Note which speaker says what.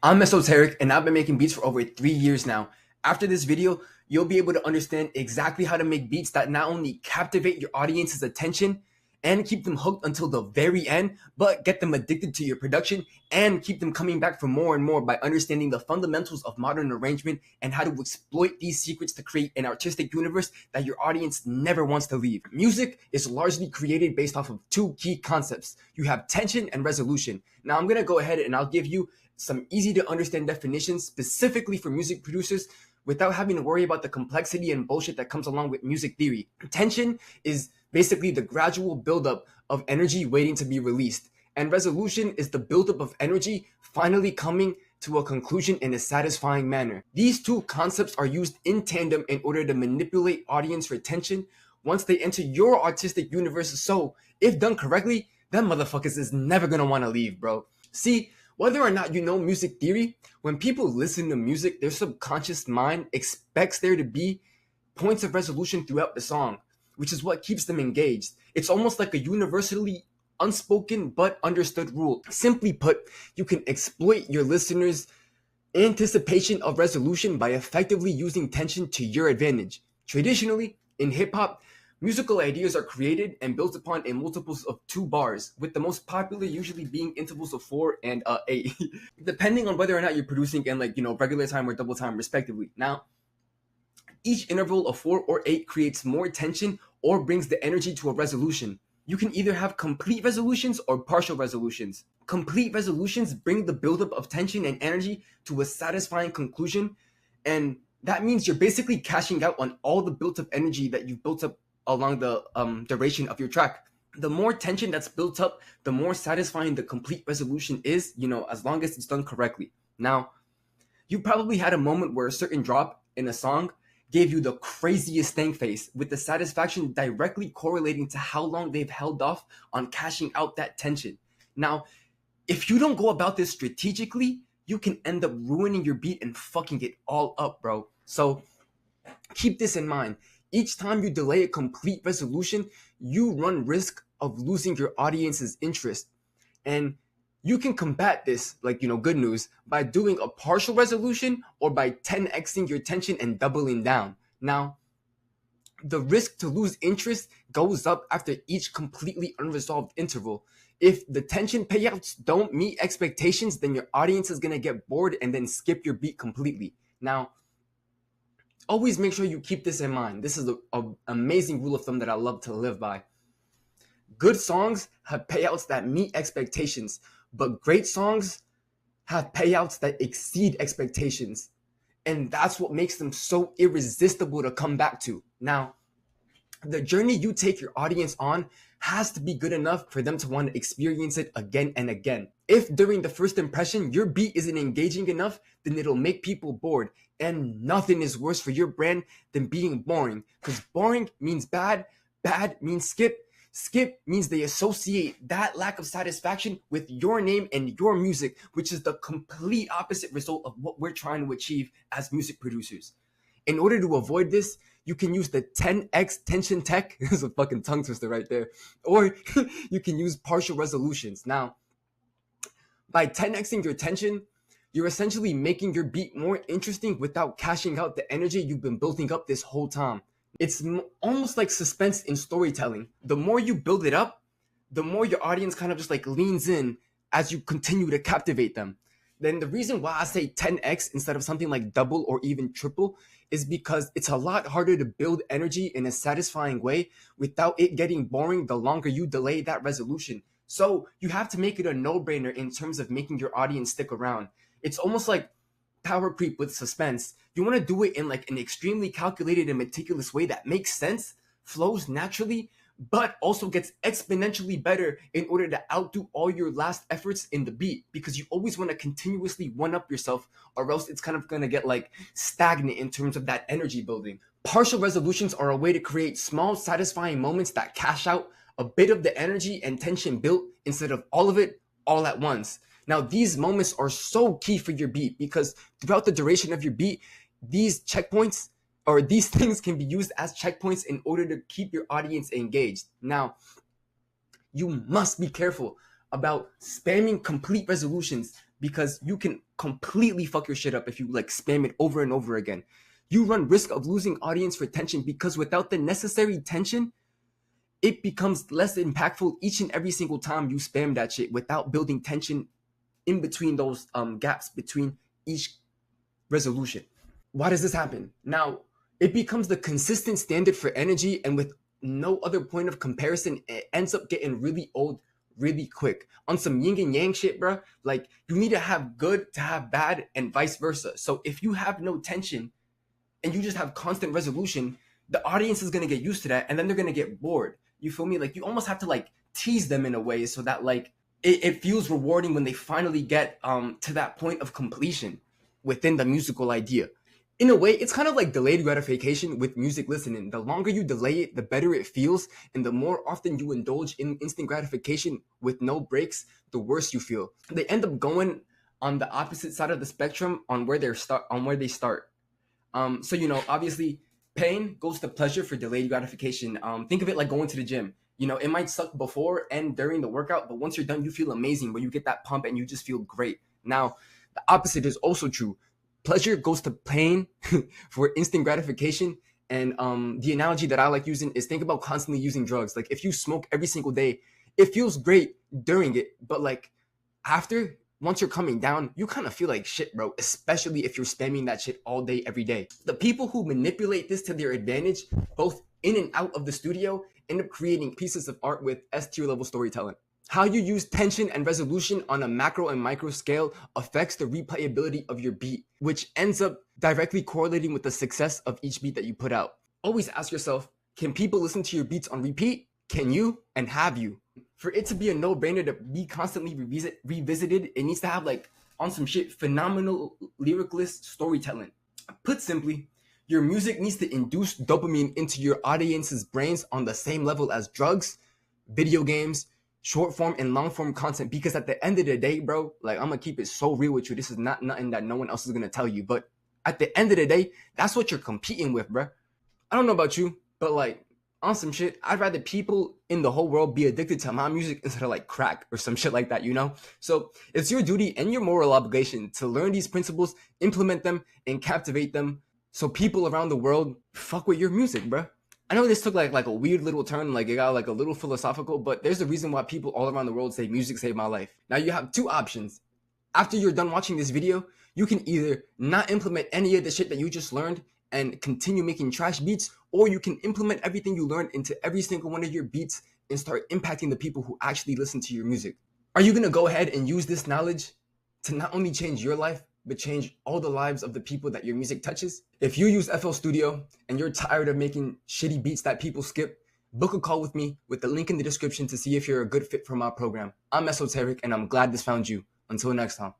Speaker 1: I'm Esoteric and I've been making beats for over 3 years now. After this video, you'll be able to understand exactly how to make beats that not only captivate your audience's attention and keep them hooked until the very end, but get them addicted to your production and keep them coming back for more and more by understanding the fundamentals of modern arrangement and how to exploit these secrets to create an artistic universe that your audience never wants to leave. Music is largely created based off of two key concepts. You have tension and resolution. Now I'm going to go ahead and I'll give you some easy to understand definitions specifically for music producers without having to worry about the complexity and bullshit that comes along with music theory. Tension is basically the gradual buildup of energy waiting to be released, and resolution is the buildup of energy finally coming to a conclusion in a satisfying manner. These two concepts are used in tandem in order to manipulate audience retention once they enter your artistic universe. So, if done correctly, them motherfuckers is never gonna wanna leave, bro. See, whether or not you know music theory, when people listen to music, their subconscious mind expects there to be points of resolution throughout the song, which is what keeps them engaged. It's almost like a universally unspoken but understood rule. Simply put, you can exploit your listeners' anticipation of resolution by effectively using tension to your advantage. Traditionally, in hip hop, musical ideas are created and built upon in multiples of 2 bars, with the most popular usually being intervals of 4 and 8, depending on whether or not you're producing in regular time or double time, respectively. Now, each interval of 4 or 8 creates more tension or brings the energy to a resolution. You can either have complete resolutions or partial resolutions. Complete resolutions bring the buildup of tension and energy to a satisfying conclusion, and that means you're basically cashing out on all the built up energy that you've built up along the duration of your track. The more tension that's built up, the more satisfying the complete resolution is, as long as it's done correctly. Now, you probably had a moment where a certain drop in a song gave you the craziest stank face, with the satisfaction directly correlating to how long they've held off on cashing out that tension. Now, if you don't go about this strategically, you can end up ruining your beat and fucking it all up, bro. So keep this in mind. Each time you delay a complete resolution, you run risk of losing your audience's interest. And you can combat this, good news, by doing a partial resolution or by 10xing your tension and doubling down. Now, the risk to lose interest goes up after each completely unresolved interval. If the tension payouts don't meet expectations, then your audience is going to get bored and then skip your beat completely. Now, always make sure you keep this in mind. This is an amazing rule of thumb that I love to live by. Good songs have payouts that meet expectations, but great songs have payouts that exceed expectations. And that's what makes them so irresistible to come back to. Now, the journey you take your audience on has to be good enough for them to want to experience it again and again. If during the first impression your beat isn't engaging enough, then it'll make people bored. And nothing is worse for your brand than being boring, because boring means bad, bad means skip, skip means they associate that lack of satisfaction with your name and your music, which is the complete opposite result of what we're trying to achieve as music producers. In order to avoid this, you can use the 10x tension tech. This is a fucking tongue twister right there. Or you can use partial resolutions. Now, by 10xing your tension, you're essentially making your beat more interesting without cashing out the energy you've been building up this whole time. It's almost like suspense in storytelling. The more you build it up, the more your audience kind of just leans in as you continue to captivate them. Then the reason why I say 10x instead of something like double or even triple is because it's a lot harder to build energy in a satisfying way without it getting boring the longer you delay that resolution. So you have to make it a no-brainer in terms of making your audience stick around. It's almost like power creep with suspense. You want to do it in an extremely calculated and meticulous way that makes sense, flows naturally, but also gets exponentially better in order to outdo all your last efforts in the beat, because you always want to continuously one-up yourself, or else it's kind of going to get stagnant in terms of that energy building. Partial resolutions are a way to create small satisfying moments that cash out a bit of the energy and tension built instead of all of it all at once. Now, these moments are so key for your beat because throughout the duration of your beat, these checkpoints or these things can be used as checkpoints in order to keep your audience engaged. Now, you must be careful about spamming complete resolutions, because you can completely fuck your shit up if you like spam it over and over again. You run risk of losing audience for tension because without the necessary tension, it becomes less impactful each and every single time you spam that shit without building tension in between those gaps between each resolution. Why does this happen? Now, it becomes the consistent standard for energy, and with no other point of comparison, it ends up getting really old really quick. On some yin and yang shit, bro, like you need to have good to have bad and vice versa. So if you have no tension and you just have constant resolution, the audience is gonna get used to that and then they're gonna get bored. You feel me? Like you almost have to like tease them in a way so that like it feels rewarding when they finally get to that point of completion within the musical idea. In a way, it's kind of like delayed gratification with music listening. The longer you delay it, the better it feels, and the more often you indulge in instant gratification with no breaks, the worse you feel. They end up going on the opposite side of the spectrum on where they start. So you know, obviously, pain goes to pleasure for delayed gratification. Think of it like going to the gym. You know, it might suck before and during the workout, but once you're done, you feel amazing. Where you get that pump and you just feel great. Now, the opposite is also true. Pleasure goes to pain for instant gratification. And the analogy that I like using is think about constantly using drugs. Like if you smoke every single day, it feels great during it, but like after, once you're coming down, you kind of feel like shit, bro, especially if you're spamming that shit all day, every day. The people who manipulate this to their advantage, both in and out of the studio, end up creating pieces of art with S-tier level storytelling. How you use tension and resolution on a macro and micro scale affects the replayability of your beat, which ends up directly correlating with the success of each beat that you put out. Always ask yourself, can people listen to your beats on repeat? Can you? And have you? For it to be a no-brainer to be constantly revisited, it needs to have like on some shit phenomenal lyricalist storytelling. Put simply, your music needs to induce dopamine into your audience's brains on the same level as drugs, video games, short form and long form content, because at the end of the day, bro, like I'm gonna keep it so real with you. This is not nothing that no one else is gonna tell you, but at the end of the day, that's what you're competing with, bro. I don't know about you, but like on some shit, I'd rather people in the whole world be addicted to my music instead of like crack or some shit like that, you know? So it's your duty and your moral obligation to learn these principles, implement them, and captivate them so people around the world fuck with your music, bro. I know this took like a weird little turn, like it got like a little philosophical, but there's a reason why people all around the world say music saved my life. Now you have two options. After you're done watching this video, you can either not implement any of the shit that you just learned and continue making trash beats, or you can implement everything you learned into every single one of your beats and start impacting the people who actually listen to your music. Are you gonna go ahead and use this knowledge to not only change your life, but change all the lives of the people that your music touches? If you use FL Studio and you're tired of making shitty beats that people skip, book a call with me with the link in the description to see if you're a good fit for my program. I'm Esoteric and I'm glad this found you. Until next time.